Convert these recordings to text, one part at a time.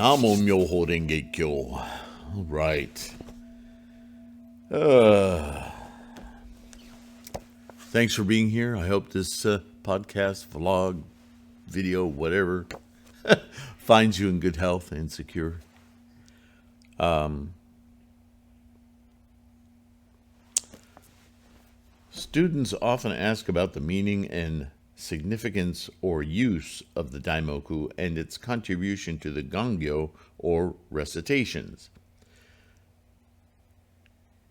NaMu MyoHoRenGeKyo. All right. Thanks for being here. I hope this podcast, vlog, video, whatever, finds you in good health and secure. Students often ask about the meaning and significance or use of the Daimoku and its contribution to the Gongyo or recitations.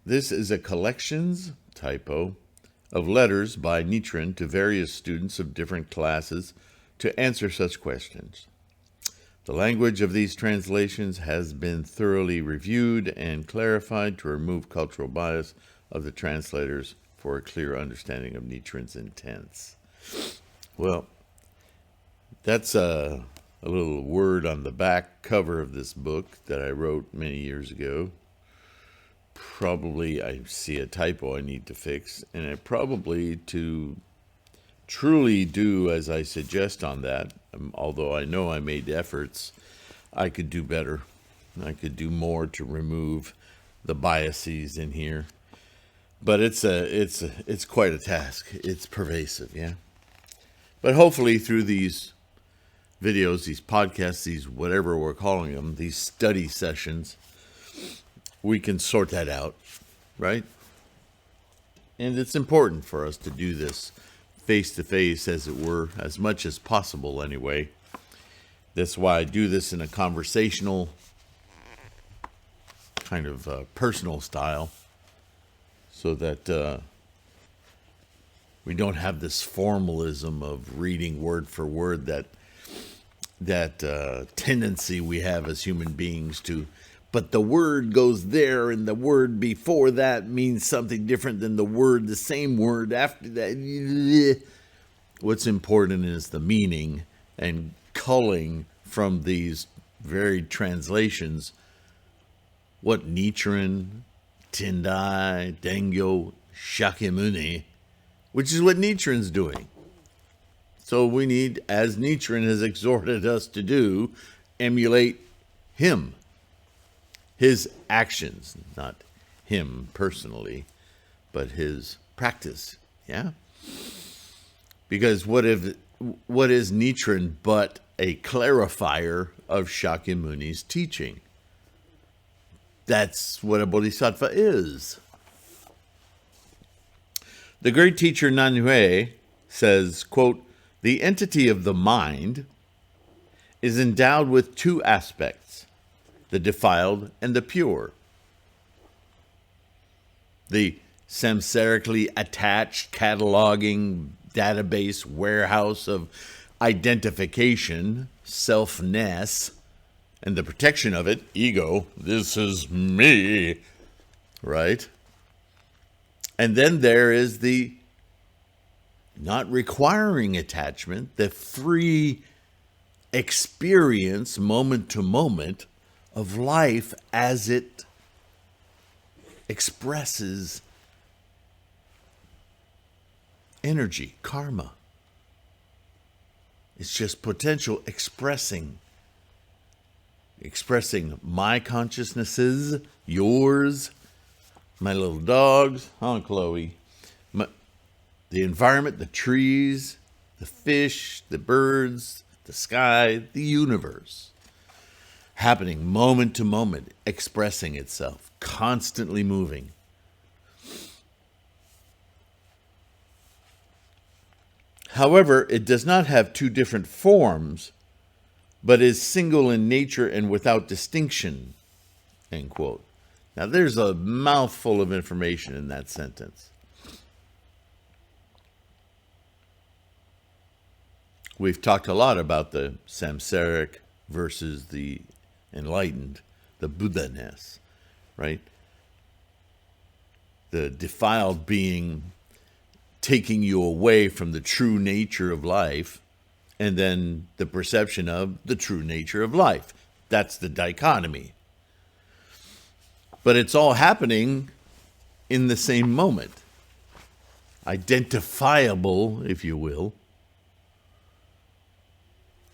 This is a collections, typo, of letters by Nichiren to various students of different classes to answer such questions. The language of these translations has been thoroughly reviewed and clarified to remove cultural bias of the translators for a clear understanding of Nichiren's intents. Well, that's a little word on the back cover of this book that I wrote many years ago. Probably I see a typo I need to fix, and I probably, to truly do as I suggest on that, although I know I made efforts, I could do better. I could do more to remove the biases in here. But it's quite a task. It's pervasive, yeah. But hopefully through these videos, these podcasts, these whatever we're calling them, these study sessions, we can sort that out, right? And it's important for us to do this face-to-face, as it were, as much as possible anyway. That's why I do this in a conversational, kind of personal style, so that we don't have this formalism of reading word for word, that tendency we have as human beings to, but the word goes there and the word before that means something different than the same word after that. What's important is the meaning, and culling from these varied translations what Nichiren, Tendai, Dengyo, Shakyamuni, which is what Nichiren's doing. So we need, as Nichiren has exhorted us to do, emulate him, his actions, not him personally, but his practice, yeah? Because what is Nichiren but a clarifier of Shakyamuni's teaching? That's what a bodhisattva is. The great teacher NaMu says, quote, "The entity of the mind is endowed with two aspects, the defiled and the pure. The samsarically attached cataloging database warehouse of identification, selfness, and the protection of it, ego, this is me, right? And then there is the not requiring attachment, the free experience, moment to moment, of life as it expresses energy, karma. It's just potential expressing my consciousnesses, yours, my little dogs, Chloe, the environment, the trees, the fish, the birds, the sky, the universe, happening moment to moment, expressing itself, constantly moving. However, it does not have two different forms, but is single in nature and without distinction," end quote. Now, there's a mouthful of information in that sentence. We've talked a lot about the samsaric versus the enlightened, the Buddha-ness, right? The defiled being taking you away from the true nature of life, and then the perception of the true nature of life. That's the dichotomy. But it's all happening in the same moment. Identifiable, if you will,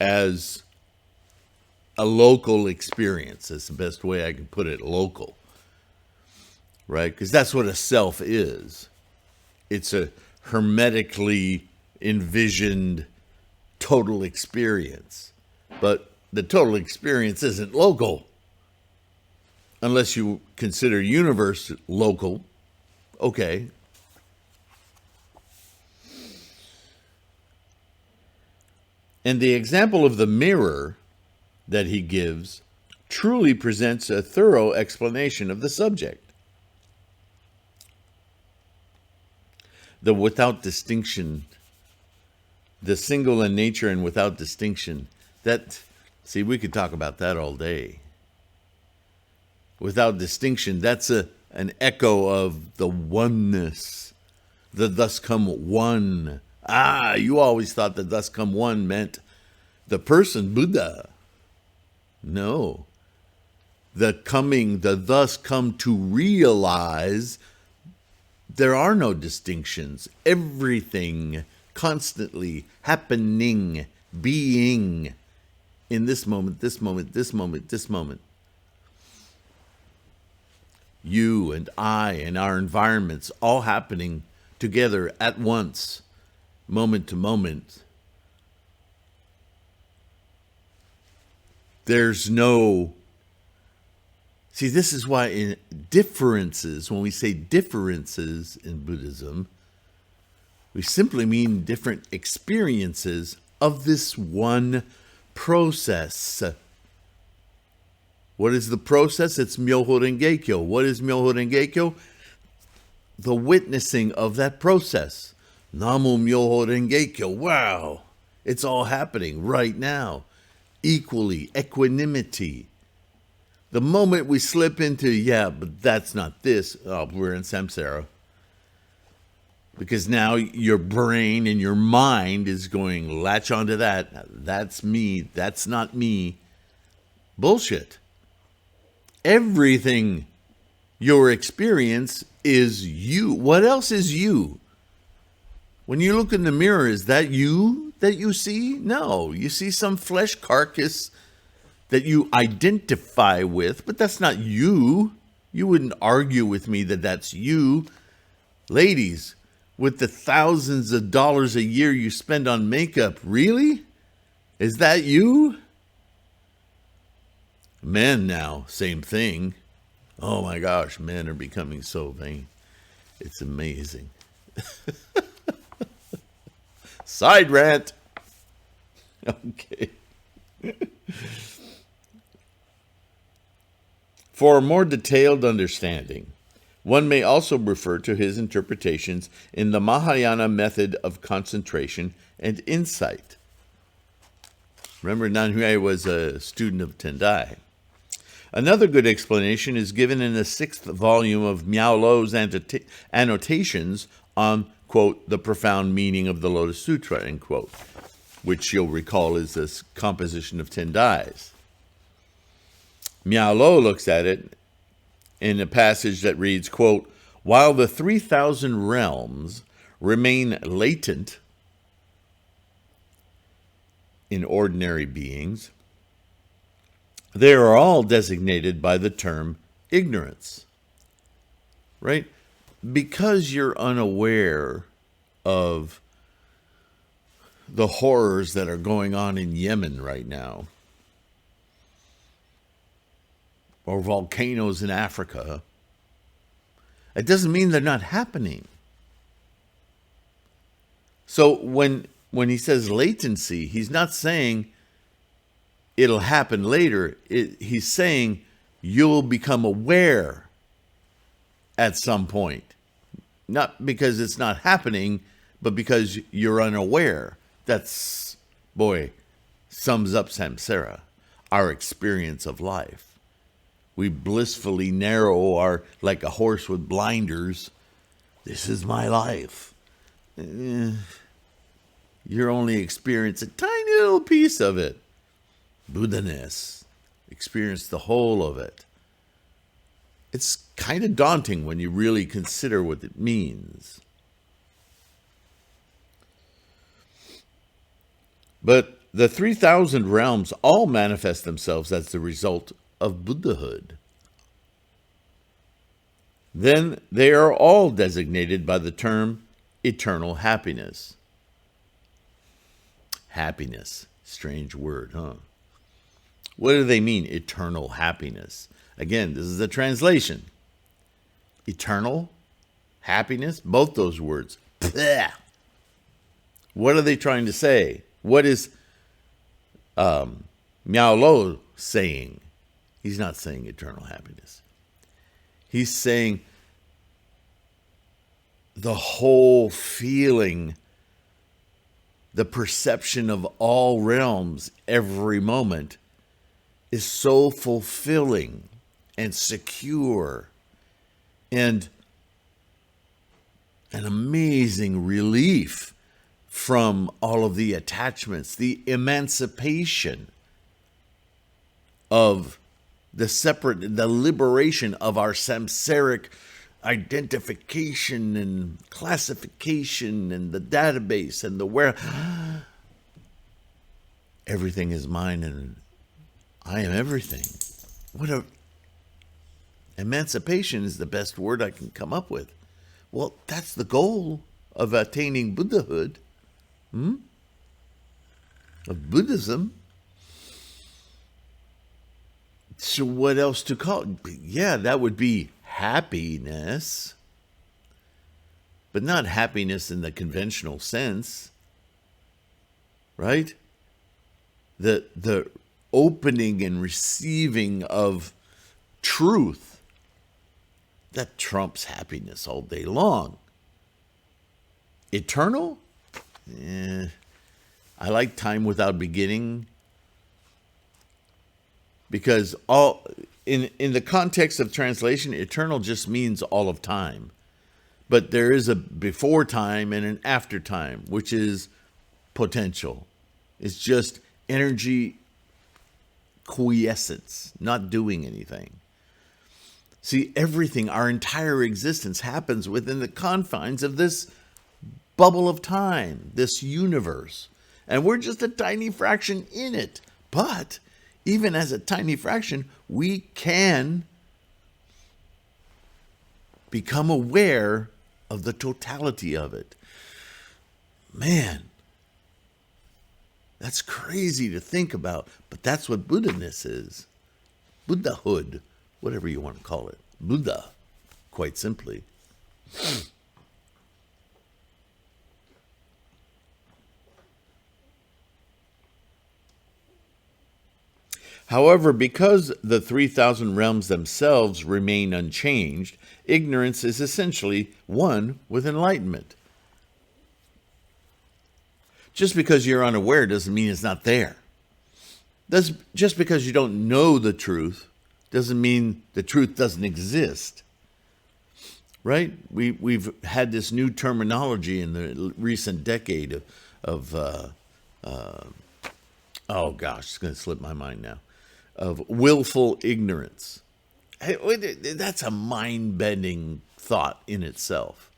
as a local experience. That's the best way I can put it, local. Right? Because that's what a self is. It's a hermetically envisioned total experience. But the total experience isn't local. Unless you consider universe local. Okay. And the example of the mirror that he gives truly presents a thorough explanation of the subject. The without distinction, the single in nature and without distinction, see, we could talk about that all day. Without distinction, that's an echo of the oneness, the thus come one. You always thought the thus come one meant the person, Buddha. No. The thus come to realize there are no distinctions. Everything constantly happening, being in this moment, this moment, this moment, this moment. You and I and our environments all happening together at once, moment to moment. There's no... See, this is why in differences, when we say differences in Buddhism, we simply mean different experiences of this one process. What is the process? It's MyoHoRenGeKyo. What is MyoHoRenGeKyo? The witnessing of that process. NaMu MyoHoRenGeKyo. Wow. It's all happening right now. Equally, equanimity. The moment we slip into, but that's not this, we're in samsara. Because now your brain and your mind is going, latch onto that. That's me. That's not me. Bullshit. Everything your experience is you. What else is you? When you look in the mirror, is that you that you see? No, you see some flesh carcass that you identify with, but that's not you. You wouldn't argue with me that that's you. Ladies, with the thousands of dollars a year you spend on makeup, really? Is that you? Men now, same thing. Oh my gosh, men are becoming so vain. It's amazing. Side rant. Okay. For a more detailed understanding, one may also refer to his interpretations in the Mahayana method of concentration and insight. Remember, Nanhui was a student of Tendai. Another good explanation is given in the 6th volume of Miao Lo's annotations on, quote, the profound meaning of the Lotus Sutra, end quote, which you'll recall is this composition of Tendais. Miao Lo looks at it in a passage that reads, quote, while the 3,000 realms remain latent in ordinary beings, they are all designated by the term ignorance, right? Because you're unaware of the horrors that are going on in Yemen right now, or volcanoes in Africa, it doesn't mean they're not happening. So when he says latency, he's not saying it'll happen later. He's saying you'll become aware at some point. Not because it's not happening, but because you're unaware. That's, boy, sums up samsara, our experience of life. We blissfully narrow our, like a horse with blinders. This is my life. You're only experiencing a tiny little piece of it. Buddha-ness. Experience the whole of it. It's kind of daunting when you really consider what it means. But the 3,000 realms all manifest themselves as the result of Buddhahood. Then they are all designated by the term eternal happiness. Happiness, strange word, huh? What do they mean, eternal happiness? Again, this is a translation. Eternal happiness, both those words. Blech. What are they trying to say? What is Miao saying? He's not saying eternal happiness. He's saying the whole feeling, the perception of all realms every moment is so fulfilling and secure and an amazing relief from all of the attachments, the emancipation of the liberation of our samsaric identification and classification and the database and the where. Everything is mine and I am everything. Emancipation is the best word I can come up with. Well, that's the goal of attaining Buddhahood, of Buddhism. So what else to call it? Yeah, that would be happiness, but not happiness in the conventional sense, right? The opening and receiving of truth, that trumps happiness all day long. Eternal? I like time without beginning, because all in the context of translation, eternal just means all of time. But there is a before time and an after time, which is potential. It's just energy quiescence, not doing anything. See, everything, our entire existence happens within the confines of this bubble of time, this universe. And we're just a tiny fraction in it. But even as a tiny fraction, we can become aware of the totality of it. Man, that's crazy to think about, but that's what Buddha-ness is. Buddhahood, whatever you want to call it. Buddha, quite simply. However, because the 3,000 realms themselves remain unchanged, ignorance is essentially one with enlightenment. Just because you're unaware doesn't mean it's not there. Just because you don't know the truth doesn't mean the truth doesn't exist. Right? We've had this new terminology in the recent decade of oh gosh, it's going to slip my mind now, of willful ignorance. That's a mind-bending thought in itself.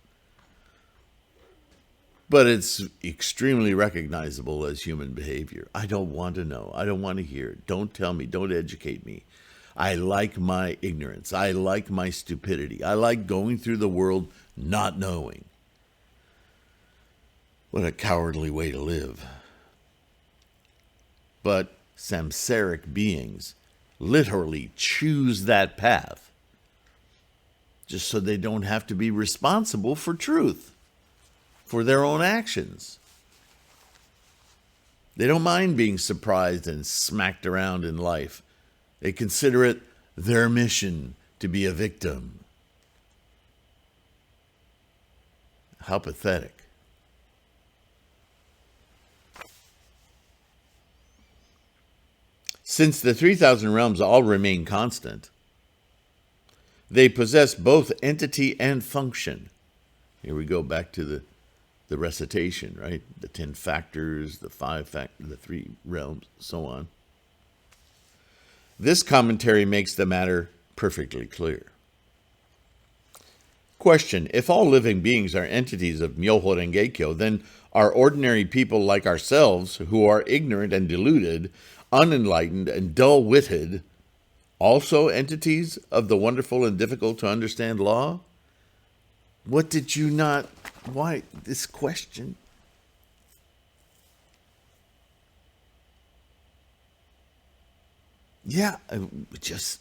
But it's extremely recognizable as human behavior. I don't want to know. I don't want to hear. Don't tell me. Don't educate me. I like my ignorance. I like my stupidity. I like going through the world not knowing. What a cowardly way to live. But samsaric beings literally choose that path just so they don't have to be responsible for truth, for their own actions. They don't mind being surprised and smacked around in life. They consider it their mission to be a victim. How pathetic. Since the 3,000 realms all remain constant, they possess both entity and function. Here we go back to the recitation, right? The 10 factors, the 3 realms, so on. This commentary makes the matter perfectly clear. Question: if all living beings are entities of MyoHoRenGeKyo, then are ordinary people like ourselves, who are ignorant and deluded, unenlightened and dull-witted, also entities of the wonderful and difficult to understand law? What did you not... Why this question? Yeah, just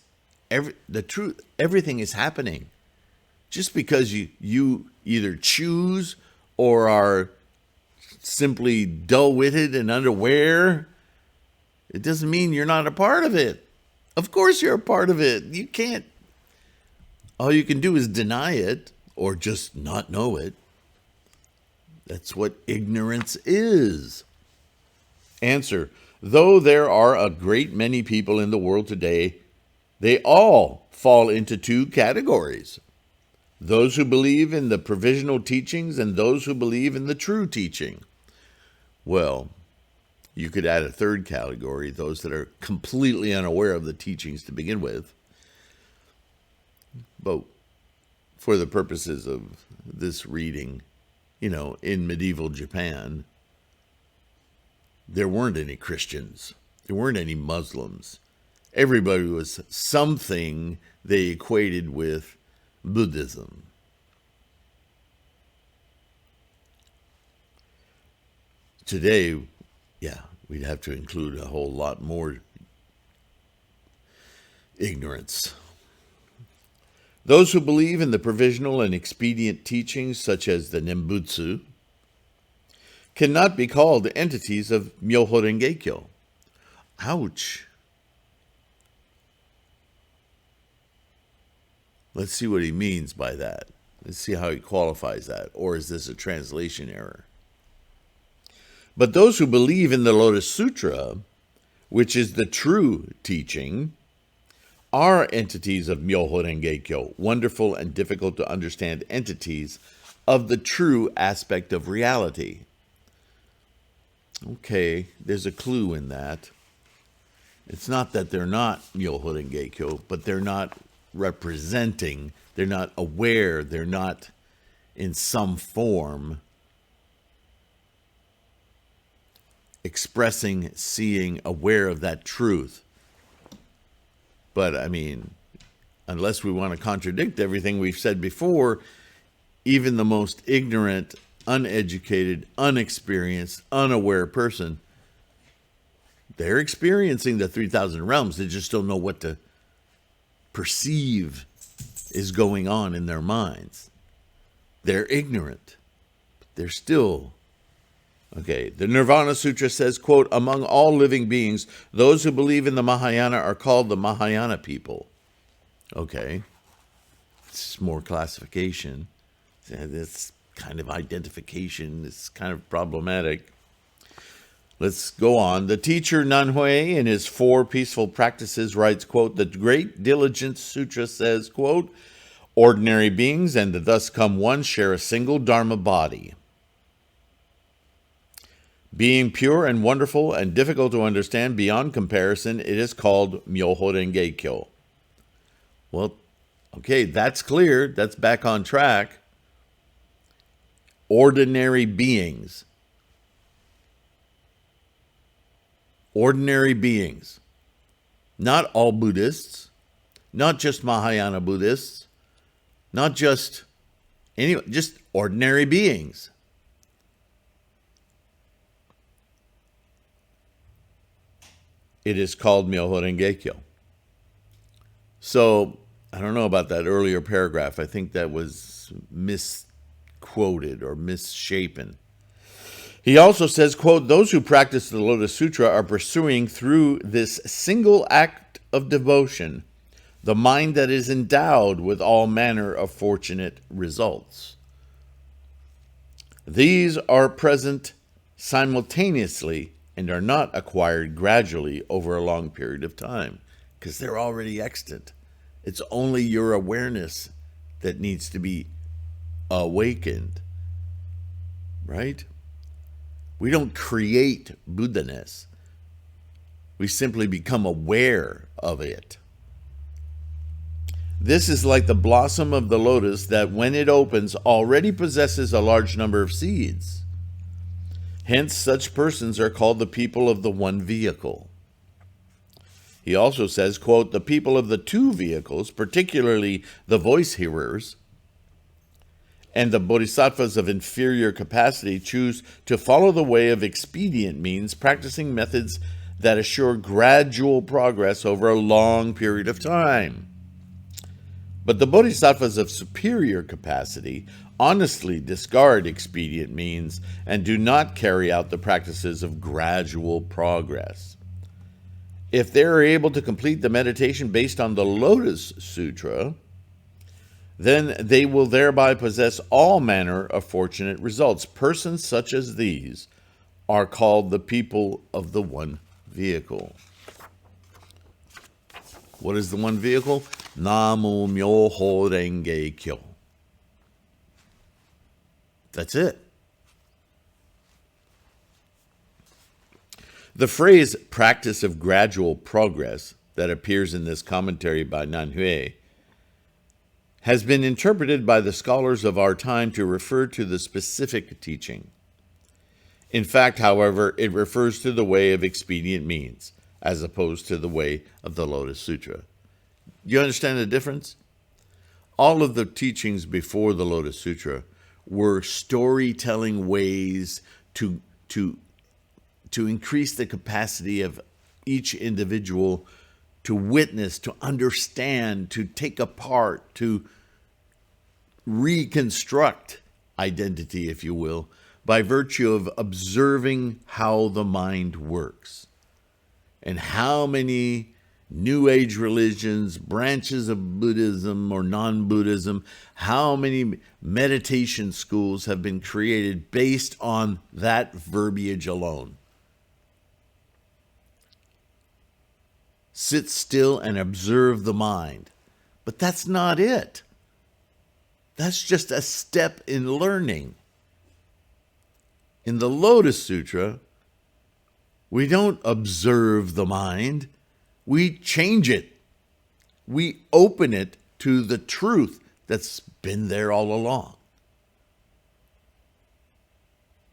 the truth. Everything is happening. Just because you either choose or are simply dull-witted and unaware, it doesn't mean you're not a part of it. Of course you're a part of it. You can't. All you can do is deny it or just not know it. That's what ignorance is. Answer: though there are a great many people in the world today, they all fall into two categories: those who believe in the provisional teachings and those who believe in the true teaching. Well, you could add a third category, those that are completely unaware of the teachings to begin with. But for the purposes of this reading, in medieval Japan, there weren't any Christians. There weren't any Muslims. Everybody was something they equated with Buddhism. Today, we'd have to include a whole lot more ignorance. Those who believe in the provisional and expedient teachings, such as the Nembutsu, cannot be called entities of MyoHoRenGeKyo. Ouch. Let's see what he means by that. Let's see how he qualifies that. Or is this a translation error? But those who believe in the Lotus Sutra, which is the true teaching, are entities of MyoHoRenGeKyo, wonderful and difficult to understand entities of the true aspect of reality. Okay, there's a clue in that. It's not that they're not MyoHoRenGeKyo, but they're not representing, they're not aware, they're not in some form expressing, seeing, aware of that truth. But unless we want to contradict everything we've said before, even the most ignorant, uneducated, unexperienced, unaware person, they're experiencing the 3,000 realms. They just don't know what to perceive is going on in their minds. They're ignorant. They're still... Okay, the Nirvana Sutra says, quote, among all living beings, those who believe in the Mahayana are called the Mahayana people. Okay, it's more classification. That's kind of identification. It's kind of problematic. Let's go on. The teacher Nanhui, in his 4 Peaceful Practices, writes, quote, the Great Diligence Sutra says, quote, ordinary beings and the thus come one share a single Dharma body. Being pure and wonderful and difficult to understand beyond comparison, it is called MyoHoRenGeKyo. Well, okay, that's clear. That's back on track. Ordinary beings. Ordinary beings. Not all Buddhists. Not just Mahayana Buddhists. Not just ordinary beings. It is called MyoHoRenGeKyo. So, I don't know about that earlier paragraph. I think that was misquoted or misshapen. He also says, quote, those who practice the Lotus Sutra are pursuing through this single act of devotion the mind that is endowed with all manner of fortunate results. These are present simultaneously and are not acquired gradually over a long period of time, because they're already extant. It's only your awareness that needs to be awakened, right? We don't create Buddha-ness. We simply become aware of it. This is like the blossom of the lotus that, when it opens, already possesses a large number of seeds. Hence, such persons are called the people of the one vehicle. He also says, quote, the people of the two vehicles, particularly the voice hearers, and the bodhisattvas of inferior capacity, choose to follow the way of expedient means, practicing methods that assure gradual progress over a long period of time. But the bodhisattvas of superior capacity honestly discard expedient means and do not carry out the practices of gradual progress. If they are able to complete the meditation based on the Lotus Sutra, then they will thereby possess all manner of fortunate results. Persons such as these are called the people of the one vehicle. What is the one vehicle? NaMu MyoHoRenGeKyo. That's it. The phrase practice of gradual progress that appears in this commentary by Nanhui has been interpreted by the scholars of our time to refer to the specific teaching. In fact, however, it refers to the way of expedient means, as opposed to the way of the Lotus Sutra. You understand the difference? All of the teachings before the Lotus Sutra were storytelling ways to increase the capacity of each individual to witness, to understand, to take apart, to reconstruct identity, if you will, by virtue of observing how the mind works. And how many New Age religions, branches of Buddhism or non-Buddhism, how many meditation schools have been created based on that verbiage alone? Sit still and observe the mind. But that's not it. That's just a step in learning. In the Lotus Sutra, we don't observe the mind. We change it. We open it to the truth that's been there all along.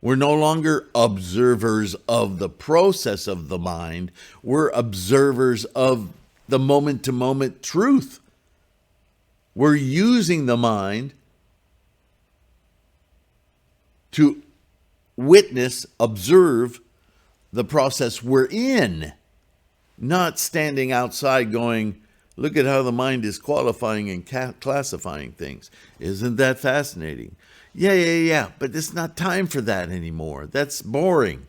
We're no longer observers of the process of the mind. We're observers of the moment-to-moment truth. We're using the mind to witness, observe the process we're in, not standing outside going, look at how the mind is qualifying and classifying things. Isn't that fascinating? Yeah, but it's not time for that anymore. That's boring.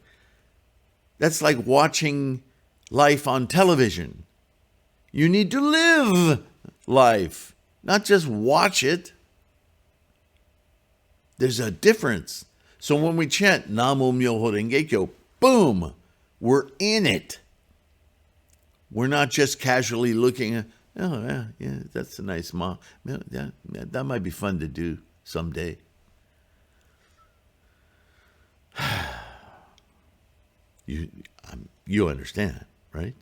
That's like watching life on television. You need to live life, not just watch it. There's a difference. So when we chant NaMu MyoHoRenGeKyo, boom, we're in it. We're not just casually looking at, oh, yeah, that's a nice mom. Yeah, that might be fun to do someday. You understand, right?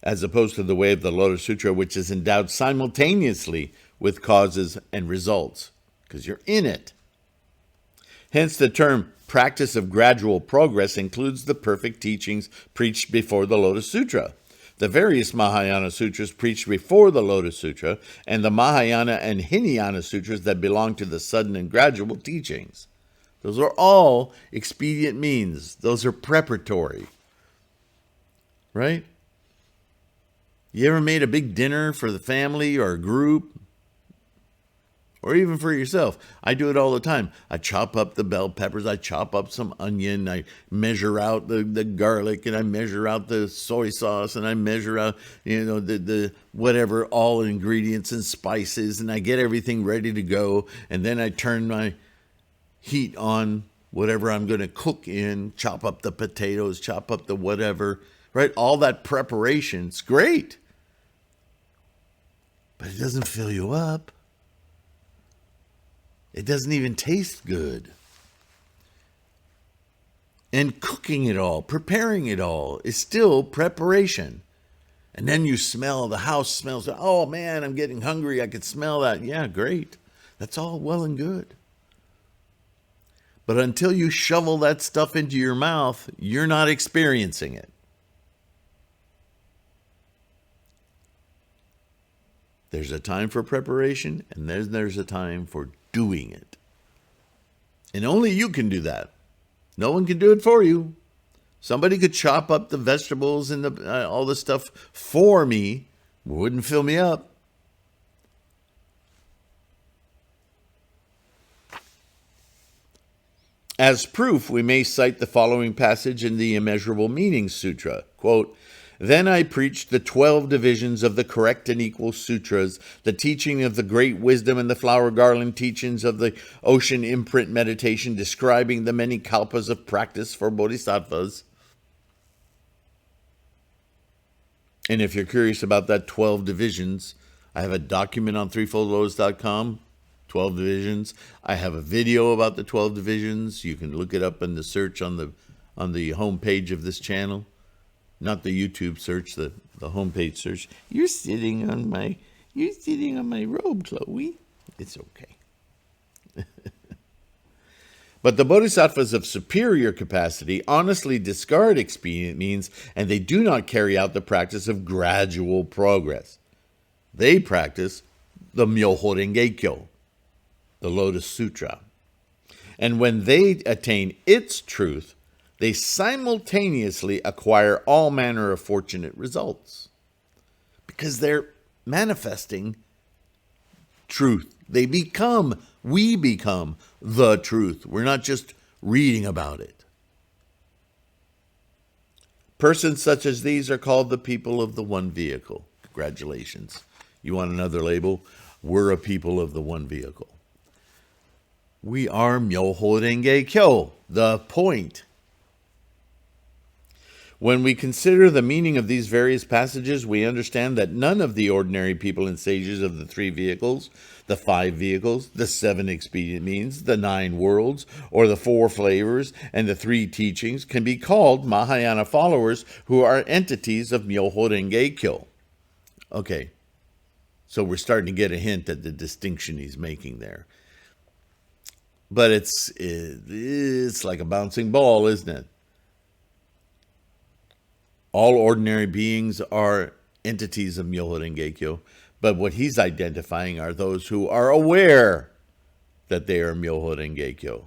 As opposed to the way of the Lotus Sutra, which is endowed simultaneously with causes and results, because you're in it. Hence, the term practice of gradual progress includes the perfect teachings preached before the Lotus Sutra, the various Mahayana sutras preached before the Lotus Sutra, and the Mahayana and Hinayana sutras that belong to the sudden and gradual teachings. Those are all expedient means. Those are preparatory. Right? You ever made a big dinner for the family or a group? Or even for yourself? I do it all the time. I chop up the bell peppers. I chop up some onion. I measure out the garlic, and I measure out the soy sauce, and I measure out, the whatever, all ingredients and spices, and I get everything ready to go. And then I turn my heat on whatever I'm going to cook in, chop up the potatoes, chop up the whatever, right? All that preparation's great. but it doesn't fill you up. It doesn't even taste good. And cooking it all, preparing it all is still preparation. And then you smell, the house smells, oh man, I'm getting hungry, I could smell that. Yeah, great. That's all well and good. But until you shovel that stuff into your mouth, you're not experiencing it. There's a time for preparation, and then there's a time for doing it. And only you can do that. No one can do it for you. Somebody could chop up the vegetables and all the stuff for me. It wouldn't fill me up. As proof, we may cite the following passage in the Immeasurable Meanings Sutra. Quote, "Then I preached the 12 divisions of the correct and equal sutras, the teaching of the great wisdom and the flower garland teachings of the ocean imprint meditation, describing the many kalpas of practice for bodhisattvas." And if you're curious about that 12 divisions, I have a document on threefoldlotus.com, 12 divisions. I have a video about the 12 divisions. You can look it up in the search on the homepage of this channel. Not the YouTube search, the homepage search. You're sitting on my robe, Chloe. It's okay. But the bodhisattvas of superior capacity honestly discard expedient means, and they do not carry out the practice of gradual progress. They practice the MyoHoRenGeKyo, the Lotus Sutra. And when they attain its truth, they simultaneously acquire all manner of fortunate results. Because they're manifesting truth. We become the truth. We're not just reading about it. Persons such as these are called the people of the one vehicle. Congratulations. You want another label? We're a people of the one vehicle. We are MyoHoRenGeKyo, the point. When we consider the meaning of these various passages, we understand that none of the ordinary people and sages of the 3 vehicles, the 5 vehicles, the 7 expedient means, the 9 worlds, or the 4 flavors, and the 3 teachings can be called Mahayana followers who are entities of MyoHoRenGeKyo. Okay, so we're starting to get a hint at the distinction he's making there. But it's like a bouncing ball, isn't it? All ordinary beings are entities of MyoHoRenGeKyo, but what he's identifying are those who are aware that they are MyoHoRenGeKyo.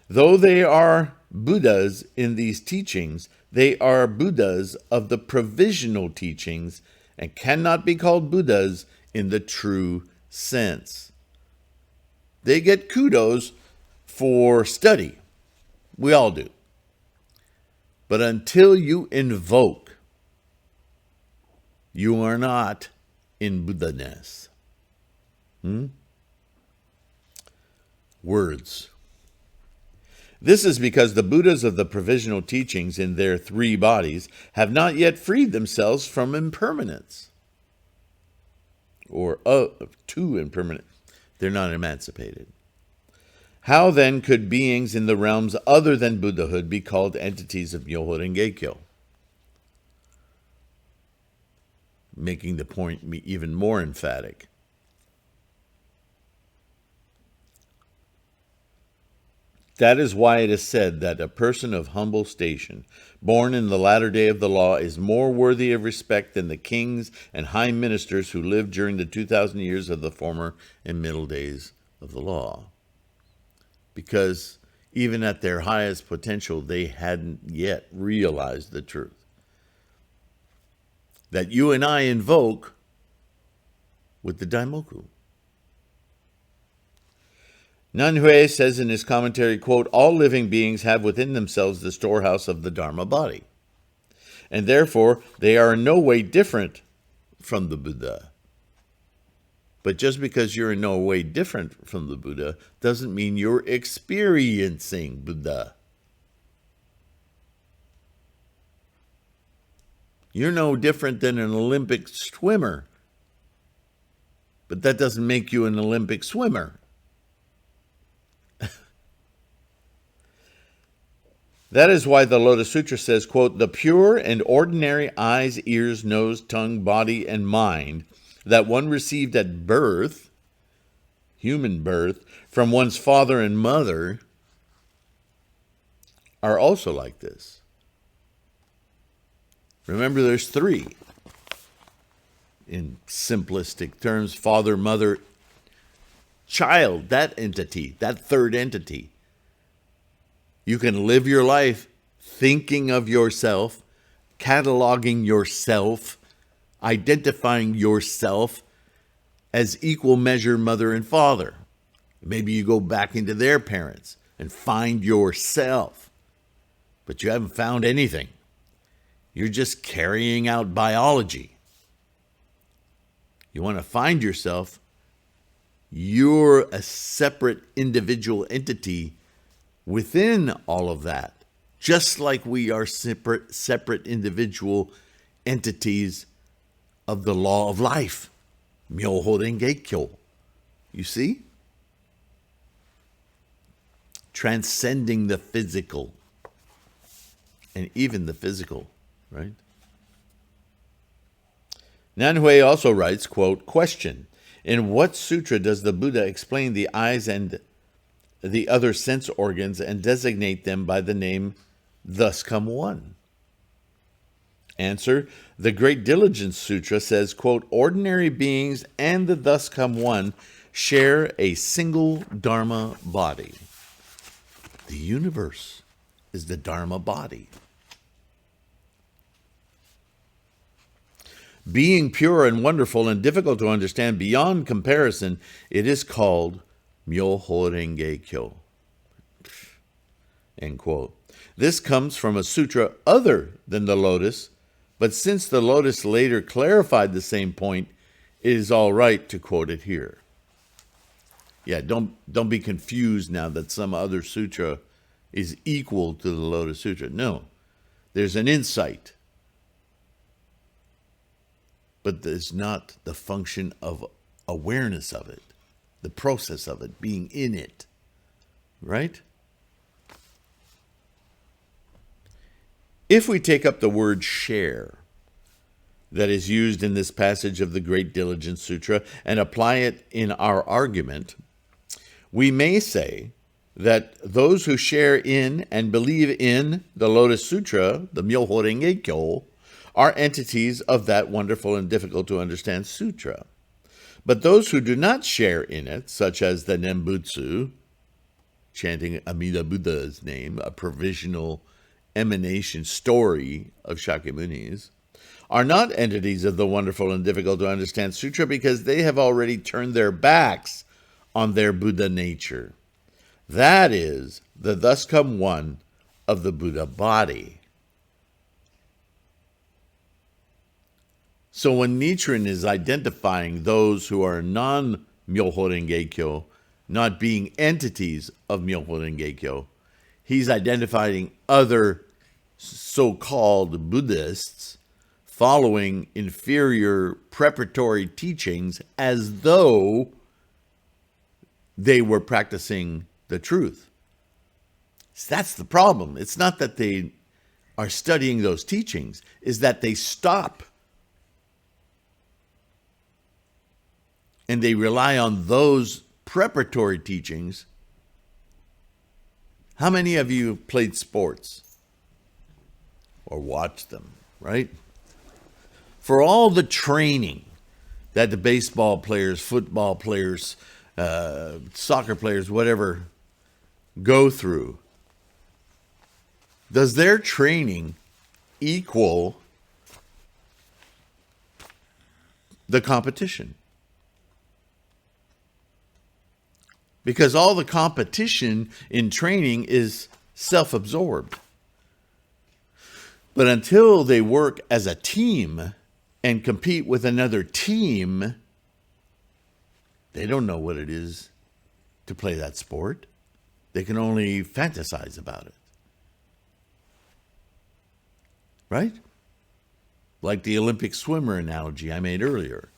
Though they are Buddhas in these teachings, they are Buddhas of the provisional teachings and cannot be called Buddhas in the true sense. They get kudos for study. We all do. But until you invoke, you are not in Buddha-ness. Words. This is because the Buddhas of the provisional teachings in their 3 bodies have not yet freed themselves from impermanence. Or to impermanence. They're not emancipated. How then could beings in the realms other than Buddhahood be called entities of MyoHoRenGeKyo? Making the point even more emphatic. That is why it is said that a person of humble station, born in the latter day of the law, is more worthy of respect than the kings and high ministers who lived during the 2,000 years of the former and middle days of the law. Because even at their highest potential, they hadn't yet realized the truth that you and I invoke with the Daimoku. Nanhui says in his commentary, quote, "All living beings have within themselves the storehouse of the Dharma body, and therefore they are in no way different from the Buddha. But just because you're in no way different from the Buddha doesn't mean you're experiencing Buddha." You're no different than an Olympic swimmer. But that doesn't make you an Olympic swimmer. That is why the Lotus Sutra says, quote, "The pure and ordinary eyes, ears, nose, tongue, body, and mind that one received at birth, human birth, from one's father and mother are also like this." Remember, there's three. In simplistic terms, father, mother, child, that entity, that third entity. You can live your life thinking of yourself, cataloging yourself, identifying yourself as equal measure mother and father. Maybe you go back into their parents and find yourself, but you haven't found anything. You're just carrying out biology. You want to find yourself, you're a separate individual entity within all of that, just like we are separate individual entities of the law of life, MyoHoRenGeKyo. You see? Transcending the physical and even the physical, right? Nanhui also writes, quote, "Question, in what sutra does the Buddha explain the eyes and the other sense organs and designate them by the name thus come one?" Answer, the Great Diligence Sutra says, quote, "Ordinary beings and the thus come one share a single Dharma body." The universe is the Dharma body. Being pure and wonderful and difficult to understand beyond comparison, it is called MyoHoRenGeKyo. End quote. This comes from a sutra other than the Lotus, but since the Lotus later clarified the same point, it is all right to quote it here. Yeah, don't be confused now that some other sutra is equal to the Lotus Sutra. No, there's an insight, but there's not the function of awareness of it, the process of it, being in it, right? If we take up the word share that is used in this passage of the Great Diligence Sutra and apply it in our argument, we may say that those who share in and believe in the Lotus Sutra, the MyoHoRenGeKyo, are entities of that wonderful and difficult to understand sutra. But those who do not share in it, such as the Nembutsu, chanting Amida Buddha's name, a provisional emanation story of Shakyamuni's, are not entities of the wonderful and difficult to understand sutra because they have already turned their backs on their Buddha nature. That is the thus come one of the Buddha body. So when Nichiren is identifying those who are non-MyoHoRenGeKyo, not being entities of MyoHoRenGeKyo, he's identifying other so-called Buddhists following inferior preparatory teachings as though they were practicing the truth. So that's the problem. It's not that they are studying those teachings, it's that they stop and they rely on those preparatory teachings. How many of you played sports or watched them, right? For all the training that the baseball players, football players, soccer players, whatever, go through, does their training equal the competition? Because all the competition in training is self-absorbed. But until they work as a team and compete with another team, they don't know what it is to play that sport. They can only fantasize about it. Right? like the Olympic swimmer analogy I made earlier.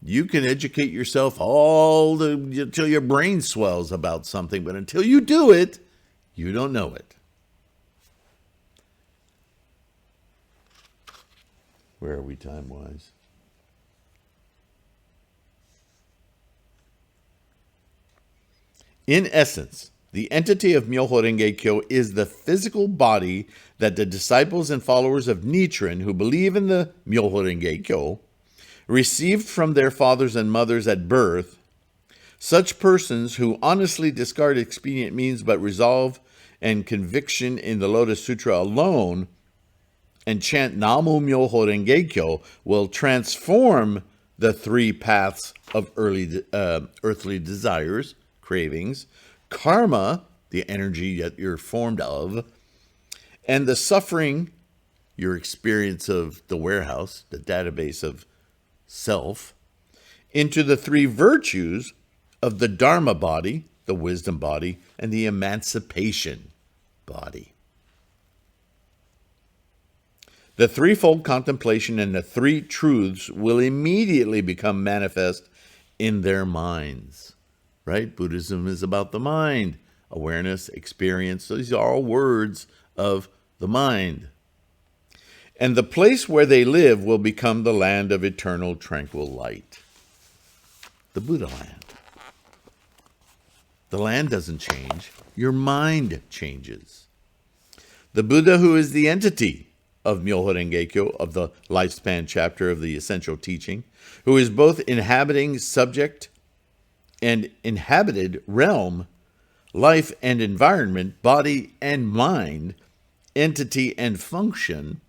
You can educate yourself until your brain swells about something, but until you do it, you don't know it. Where are we time-wise? In essence, the entity of MyoHoRenGeKyo is the physical body that the disciples and followers of Nichiren who believe in the MyoHoRenGeKyo received from their fathers and mothers at birth. Such persons who honestly discard expedient means but resolve and conviction in the Lotus Sutra alone and chant NaMu MyoHoRenGeKyo will transform the three paths of earthly desires, cravings, karma, the energy that you're formed of, and the suffering, your experience of the warehouse, the database of self, into the three virtues of the Dharma body, the wisdom body, and the emancipation body. The threefold contemplation and the three truths will immediately become manifest in their minds. Right? Buddhism is about the mind. Awareness, experience, these are all words of the mind. And the place where they live will become the land of eternal tranquil light. The Buddha land. The land doesn't change. Your mind changes. The Buddha, who is the entity of MyoHoRenGeKyo, of the lifespan chapter of the essential teaching, who is both inhabiting subject and inhabited realm, life and environment, body and mind, entity and function,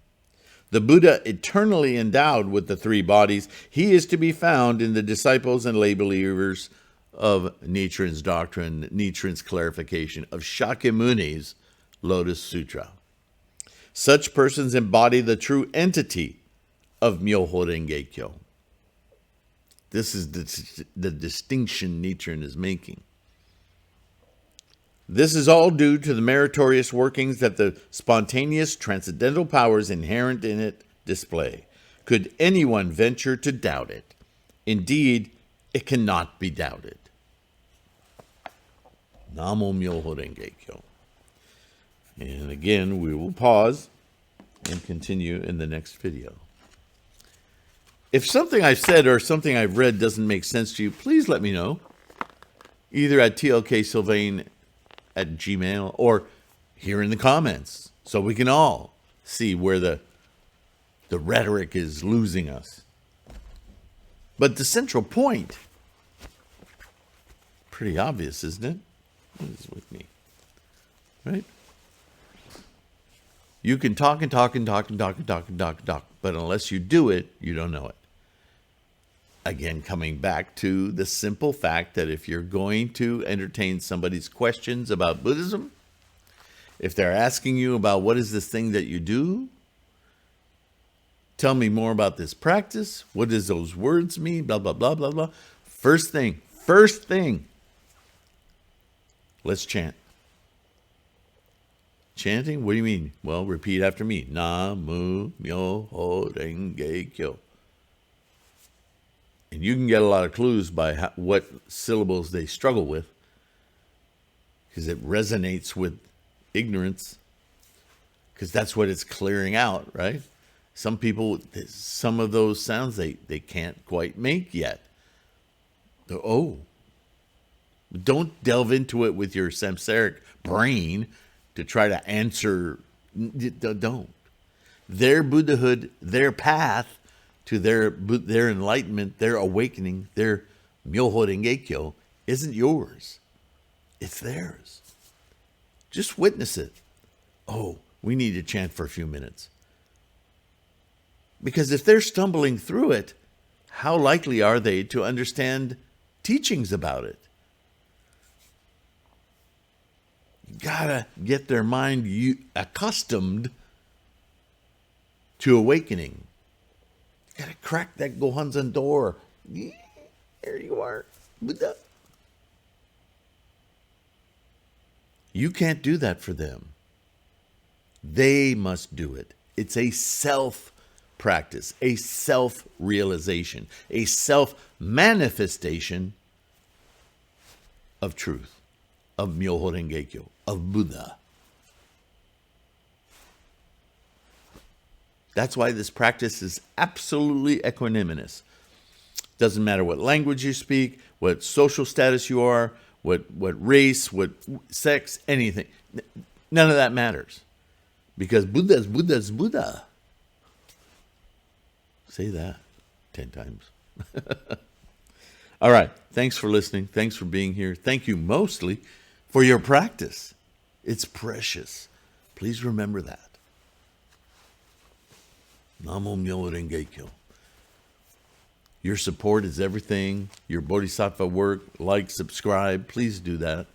the Buddha eternally endowed with the three bodies, he is to be found in the disciples and lay believers of Nichiren's doctrine, Nichiren's clarification of Shakyamuni's Lotus Sutra. Such persons embody the true entity of MyoHoRenGeKyo. This is the distinction Nichiren is making. This is all due to the meritorious workings that the spontaneous transcendental powers inherent in it display. Could anyone venture to doubt it? Indeed, it cannot be doubted. NaMu MyoHoRenGeKyo. And again, we will pause and continue in the next video. If something I've said or something I've read doesn't make sense to you, please let me know. Either at tlksylvain@gmail.com or here in the comments so we can all see where the rhetoric is losing us. But the central point, pretty obvious, isn't it? What is with me? Right? You can talk and talk and talk and talk and talk and talk and talk, but unless you do it, you don't know it. Again, coming back to the simple fact that if you're going to entertain somebody's questions about Buddhism, if they're asking you about what is this thing that you do, tell me more about this practice, what does those words mean, blah, blah, blah, blah, blah. First thing, let's chant. Chanting? What do you mean? Well, repeat after me. NaMu MyoHoRenGeKyo. And you can get a lot of clues by what syllables they struggle with, because it resonates with ignorance, because that's what it's clearing out, right? Some people, some of those sounds they can't quite make yet. Oh, don't delve into it with your samsaric brain to try to answer. Don't. Their Buddhahood, their path to their enlightenment, their awakening, their MyoHoRenGeKyo isn't yours. It's theirs. Just witness it. Oh, we need to chant for a few minutes. Because if they're stumbling through it, how likely are they to understand teachings about it? You gotta get their mind accustomed to awakening. You gotta crack that Gohanzen door. There you are, Buddha. You can't do that for them. They must do it. It's a self practice, a self realization, a self manifestation of truth, of MyoHoRenGeKyo, of Buddha. That's why this practice is absolutely equanimous. Doesn't matter what language you speak, what social status you are, what race, what sex, anything. None of that matters. Because Buddha is Buddha is Buddha. Say that 10 times. All right. Thanks for listening. Thanks for being here. Thank you mostly for your practice. It's precious. Please remember that. NaMu MyoHoRenGeKyo. Your support is everything. Your bodhisattva work, like, subscribe. Please do that.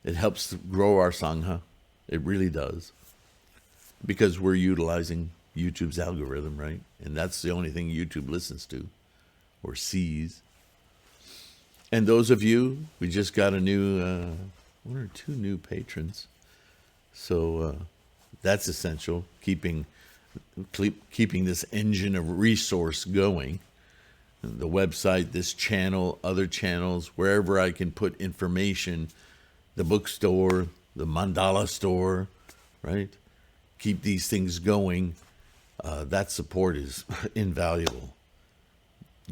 It helps grow our Sangha. It really does. Because we're utilizing YouTube's algorithm, right? And that's the only thing YouTube listens to or sees. And those of you, we just got a new, one or two new patrons. So that's essential, keeping this engine of resource going. The website, this channel, other channels, wherever I can put information, the bookstore, the mandala store, right? Keep these things going. That support is invaluable.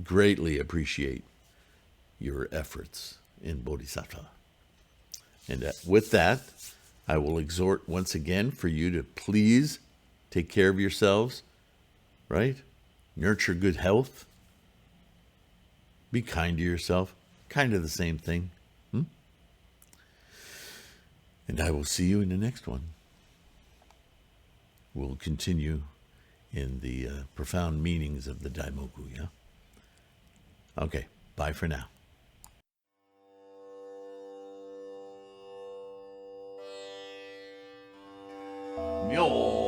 Greatly appreciate your efforts in Bodhisattva. And with that, I will exhort once again for you to please take care of yourselves, right? Nurture good health. Be kind to yourself. Kind of the same thing. And I will see you in the next one. We'll continue in the profound meanings of the Daimoku, yeah? Okay, bye for now. Myo.